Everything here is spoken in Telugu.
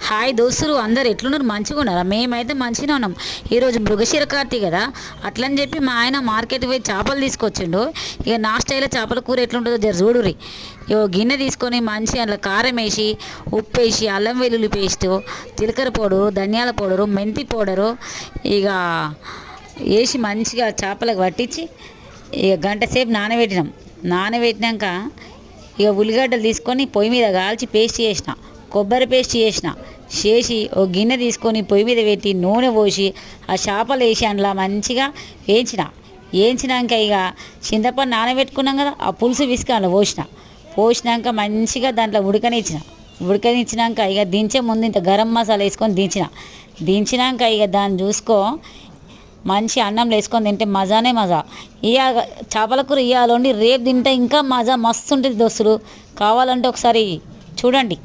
హాయ్ దోస్తులు అందరు ఎట్లున్నారు? మంచిగా ఉన్నారా? మేమైతే మంచిగా ఉన్నాం. ఈరోజు మృగశిర కార్తీ కదా, అట్లని చెప్పి మా ఆయన మార్కెట్కి పోయి చేపలు తీసుకొచ్చిండు. ఇక నా స్టైల్లో చేపల కూర ఎట్లుంటుందో జర చూడురి. ఇక గిన్నె తీసుకొని మంచి అందులో కారం వేసి, ఉప్పు వేసి, అల్లం వెల్లుల్లి పేస్టు, జీలకర్ర పౌడరు, ధనియాల పౌడరు, మెంతి పౌడరు ఇక వేసి మంచిగా చేపలకు పట్టించి ఇక గంట సేపు నానబెట్టినాక ఇక ఉల్లిగడ్డలు తీసుకొని పొయ్యి మీద కాల్చి పేస్ట్ చేసిన, కొబ్బరి పేస్ట్ చేసి ఒక గిన్నె తీసుకొని పొయ్యి మీద పెట్టి నూనె పోసి ఆ చేపలు వేసి అందులో మంచిగా వేయించినాక ఇక చింతపండు నానబెట్టుకున్నాం కదా, ఆ పులుసు విసుక అందులో పోసినాక మంచిగా దాంట్లో ఉడకనిచ్చినాక ఇక దించే ముందు ఇంత గరం మసాలా వేసుకొని దించినాక ఇక దాన్ని చూసుకో మంచి అన్నంలో వేసుకొని తింటే మజానే మజా. ఇవాళ చేపల కూర ఇవాళ వండి రేపు తింటే ఇంకా మజా మస్తు ఉంటుంది దోస్తులు. కావాలంటే ఒకసారి చూడండి.